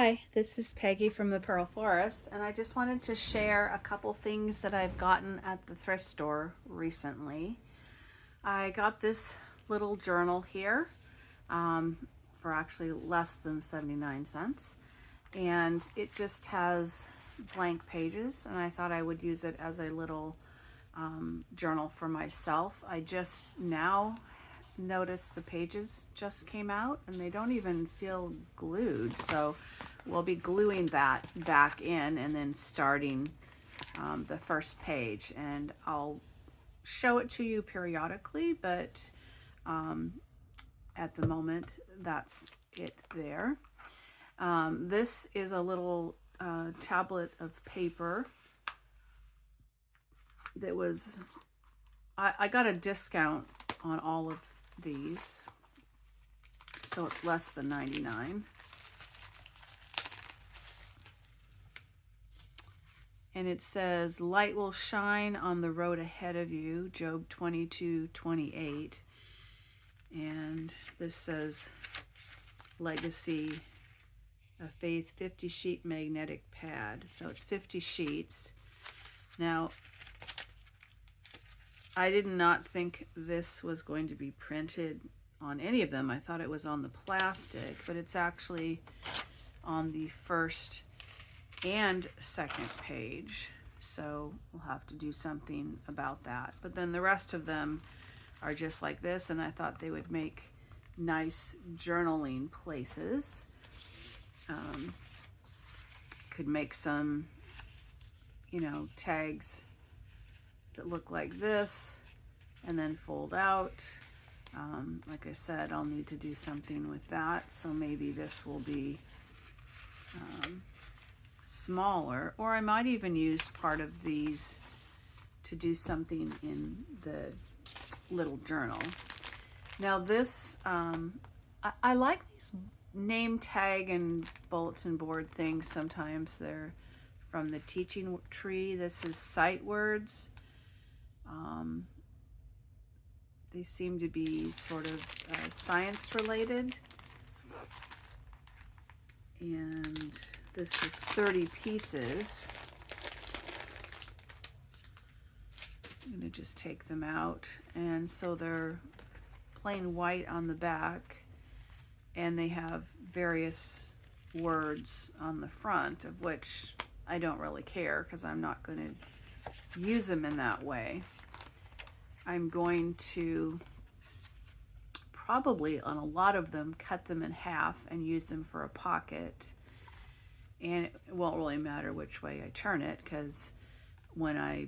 Hi, this is Peggy from the Pearl Forest, and I just wanted to share a couple things that I've gotten at the thrift store recently. I got this little journal here for actually less than 79 cents, and it just has blank pages, and I thought I would use it as a little journal for myself. I just now noticed the pages just came out and they don't even feel glued, so we'll be gluing that back in and then starting the first page, and I'll show it to you periodically, but at the moment that's it there. This is a little tablet of paper that was I got a discount on all of these, so it's less than 99. And it says, "Light will shine on the road ahead of you," Job 22:28. And this says, "Legacy of Faith 50 sheet magnetic pad." So it's 50 sheets. Now, I did not think this was going to be printed on any of them. I thought it was on the plastic, but it's actually on the first and second page. So we'll have to do something about that. But then the rest of them are just like this, and I thought they would make nice journaling places. Could make some, tags that look like this and then fold out. Like I said, I'll need to do something with that, so maybe this will be smaller, or I might even use part of these to do something in the little journal. Now this, I like these name tag and bulletin board things. Sometimes they're from the teaching tree. This is sight words. They seem to be sort of science related. And this is 30 pieces. I'm going to just take them out. And so they're plain white on the back, and they have various words on the front, of which I don't really care because I'm not going to use them in that way. I'm going to probably, on a lot of them, cut them in half and use them for a pocket. And it won't really matter which way I turn it, because when I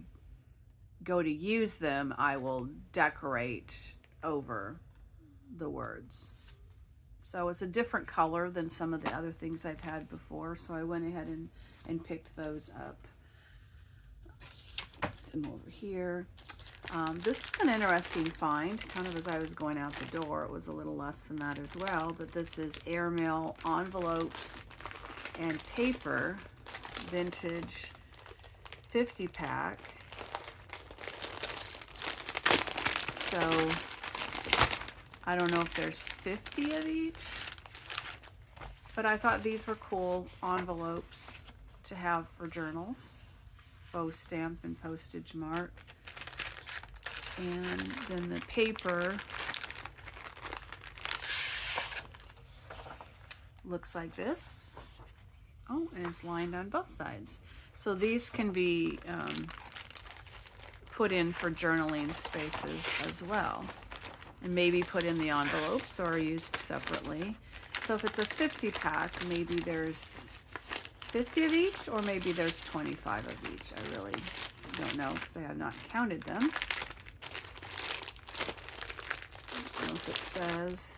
go to use them, I will decorate over the words. So it's a different color than some of the other things I've had before, so I went ahead and picked those up. Put them over here. This was an interesting find, kind of as I was going out the door. It was a little less than that as well, but this is airmail envelopes and paper, vintage 50 pack. So I don't know if there's 50 of each, but I thought these were cool envelopes to have for journals. Bow stamp and postage mark. And then the paper looks like this. Oh, and it's lined on both sides. So these can be put in for journaling spaces as well, and maybe put in the envelopes or used separately. So if it's a 50 pack, maybe there's 50 of each, or maybe there's 25 of each. I really don't know because I have not counted them. I don't know if it says.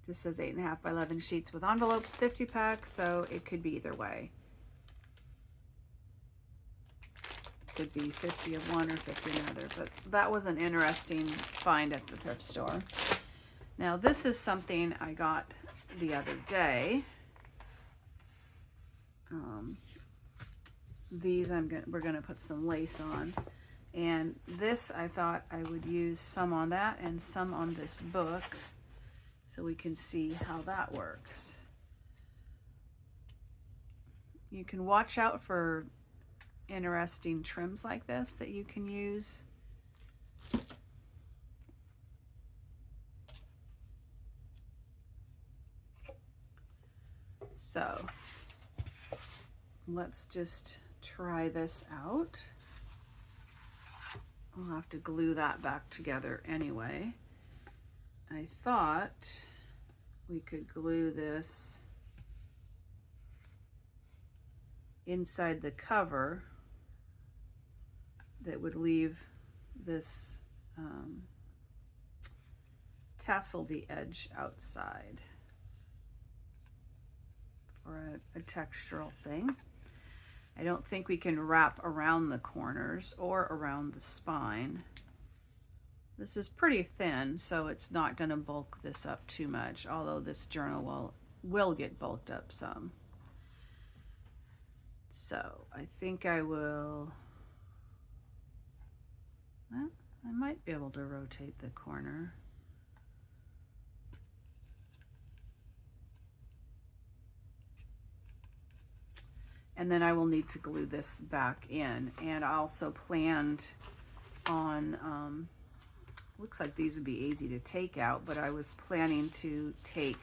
This says 8.5 by 11 sheets with envelopes, 50 packs, so it could be either way. Could be 50 of one or 50 of another, but that was an interesting find at the thrift store. Now this is something I got the other day. These we're gonna put some lace on, and this I thought I would use some on that and some on this book. so we can see how that works. You can watch out for interesting trims like this that you can use. So let's just try this out. I'll have to glue that back together anyway. I thought we could glue this inside the cover that would leave this tasseled edge outside for a textural thing. I don't think we can wrap around the corners or around the spine. This is pretty thin, so it's not going to bulk this up too much, although this journal will get bulked up some. So I think I will, well, I might be able to rotate the corner. And then I will need to glue this back in. And I also planned on, looks like these would be easy to take out, but I was planning to take,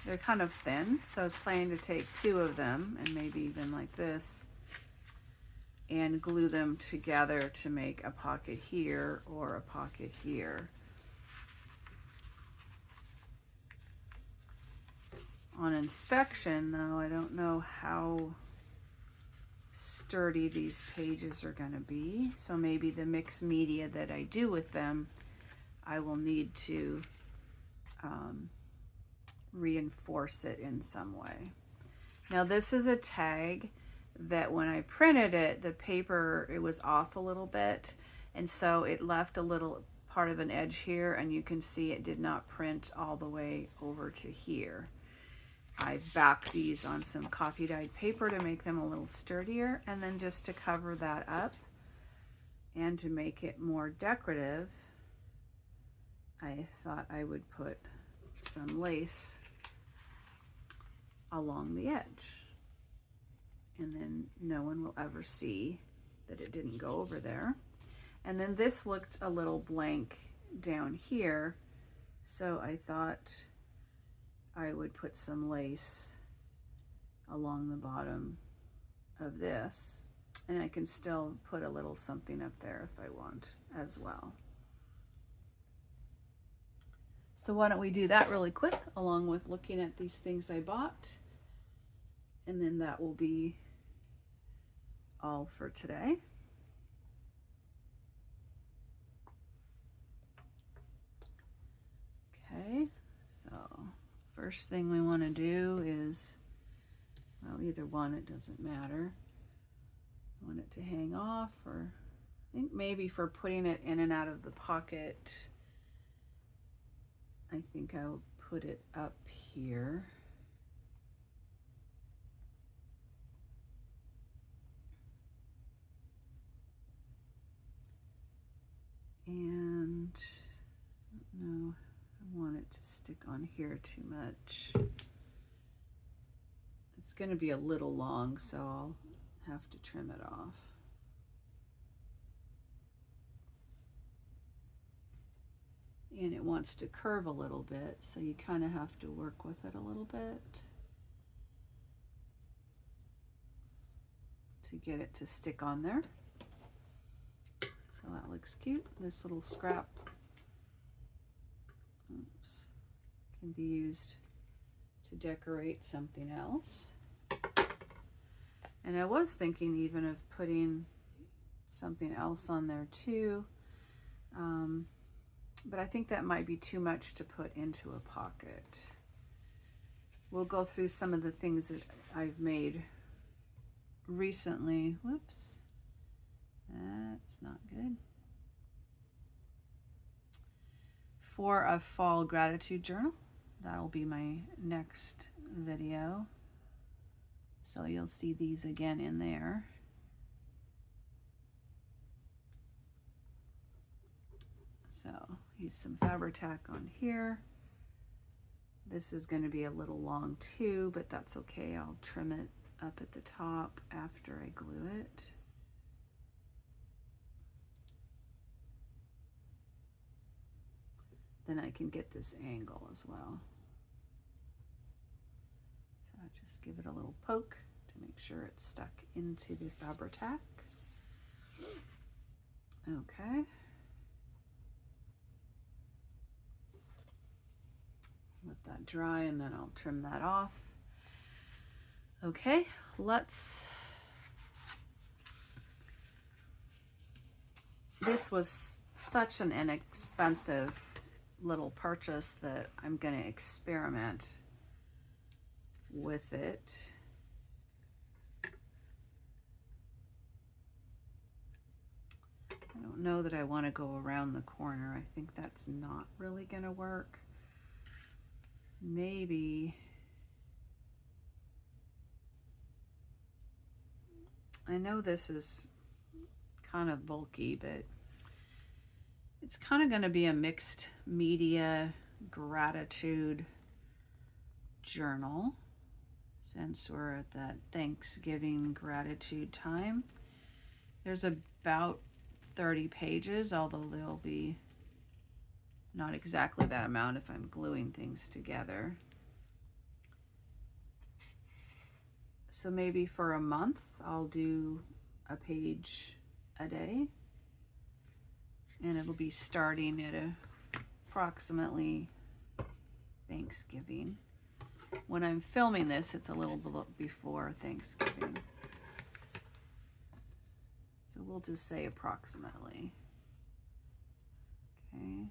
they're kind of thin, so I was planning to take 2 of them, and maybe even like this, and glue them together to make a pocket here or a pocket here. On inspection, though, I don't know how sturdy these pages are going to be, so maybe the mixed media that I do with them, I will need to reinforce it in some way. Now this is a tag that when I printed it, the paper, it was off a little bit, and so it left a little part of an edge here, and you can see it did not print all the way over to here. I backed these on some coffee dyed paper to make them a little sturdier, and then just to cover that up and to make it more decorative, I thought I would put some lace along the edge, and then no one will ever see that it didn't go over there. And then this looked a little blank down here, so I thought I would put some lace along the bottom of this, and I can still put a little something up there if I want as well. So why don't we do that really quick, along with looking at these things I bought, and then that will be all for today. Okay, so first thing we want to do is, well, either one, it doesn't matter. I want it to hang off, or I think maybe for putting it in and out of the pocket, I think I'll put it up here. And no, I want it to stick on here too much. It's going to be a little long, so I'll have to trim it off. And it wants to curve a little bit, so you kind of have to work with it a little bit to get it to stick on there. So that looks cute. This little scrap, oops, can be used to decorate something else. And I was thinking even of putting something else on there too, but I think that might be too much to put into a pocket. We'll go through some of the things that I've made recently. Whoops, that's not good. For a fall gratitude journal. That'll be my next video. So you'll see these again in there. So use some Fabri-Tac on here. This is going to be a little long too, but that's okay. I'll trim it up at the top after I glue it. Then I can get this angle as well. So I just give it a little poke to make sure it's stuck into the Fabri-Tac. Okay. Let that dry and then I'll trim that off. Okay, this was such an inexpensive little purchase that I'm going to experiment with it. I don't know that I want to go around the corner. I think that's not really going to work. Maybe I know this is kind of bulky, but it's kind of going to be a mixed media gratitude journal since we're at that Thanksgiving gratitude time. There's about 30 pages, although there'll be not exactly that amount if I'm gluing things together. So maybe for a month, I'll do a page a day, and it'll be starting at approximately Thanksgiving. When I'm filming this, it's a little before Thanksgiving. So we'll just say approximately. Okay.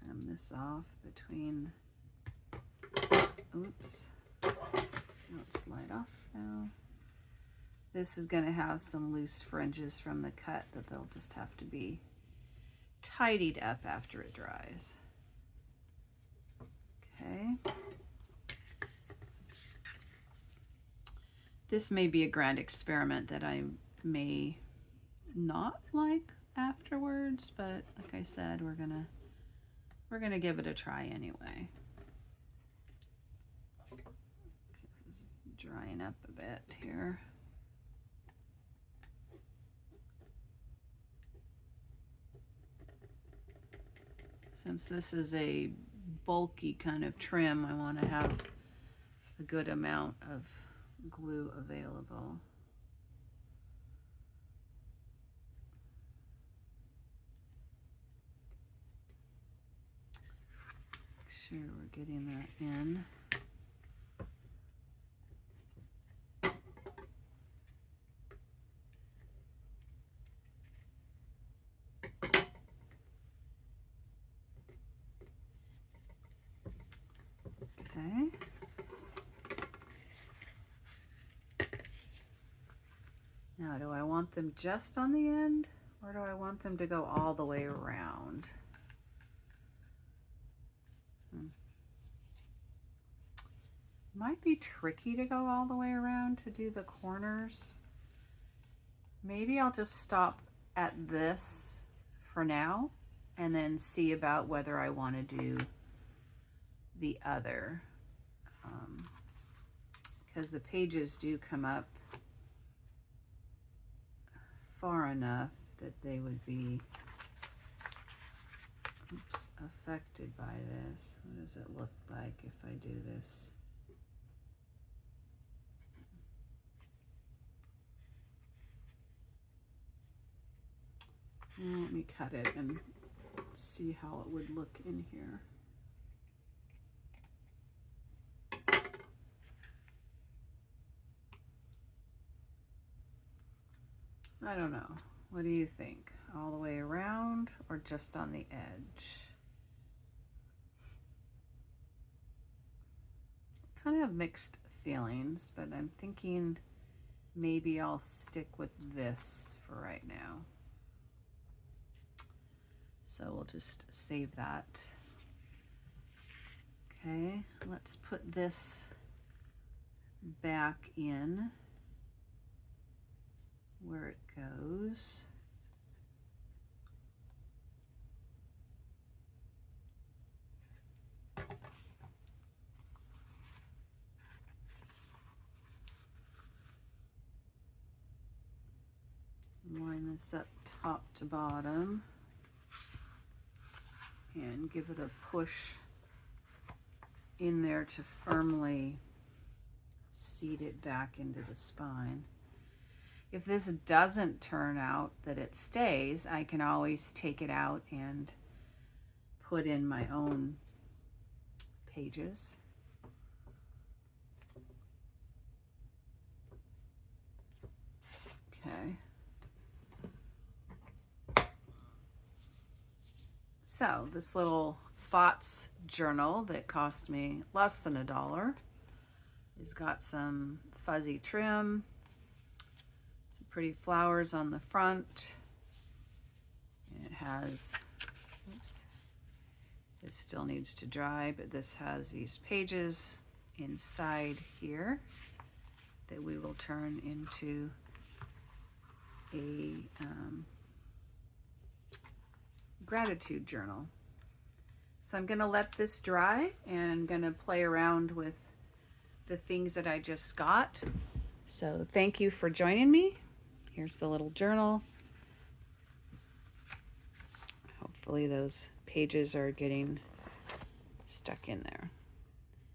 Trim this off between, oops, don't slide off now. This is going to have some loose fringes from the cut that they'll just have to be tidied up after it dries. Okay. This may be a grand experiment that I may not like afterwards, but like I said, we're gonna give it a try anyway. Okay, drying up a bit here. Since this is a bulky kind of trim, I want to have a good amount of glue available. Make sure we're getting that in. Okay. Now, do I want them just on the end, or do I want them to go all the way around? Might be tricky to go all the way around to do the corners. Maybe I'll just stop at this for now and then see about whether I want to do the other, because the pages do come up far enough that they would be affected by this. What does it look like if I do this? Let me cut it and see how it would look in here. I don't know. What do you think? All the way around or just on the edge? Kind of have mixed feelings, but I'm thinking maybe I'll stick with this for right now. So we'll just save that. Okay, let's put this back in where it goes. Line this up top to bottom and give it a push in there to firmly seat it back into the spine. If this doesn't turn out that it stays, I can always take it out and put in my own pages. Okay. So this little thoughts journal that cost me less than $1 has got some fuzzy trim, some pretty flowers on the front. And it has, oops, this still needs to dry, but this has these pages inside here that we will turn into a gratitude journal. So I'm gonna let this dry and I'm gonna play around with the things that I just got. So thank you for joining me. Here's the little journal. Hopefully those pages are getting stuck in there.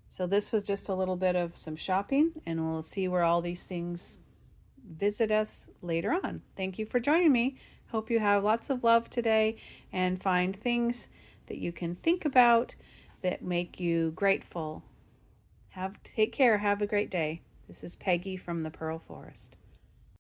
So this was just a little bit of some shopping, and we'll see where all these things visit us later on. Thank you for joining me. Hope you have lots of love today and find things that you can think about that make you grateful. Take care. Have a great day. This is Peggy from the Pearl Forest.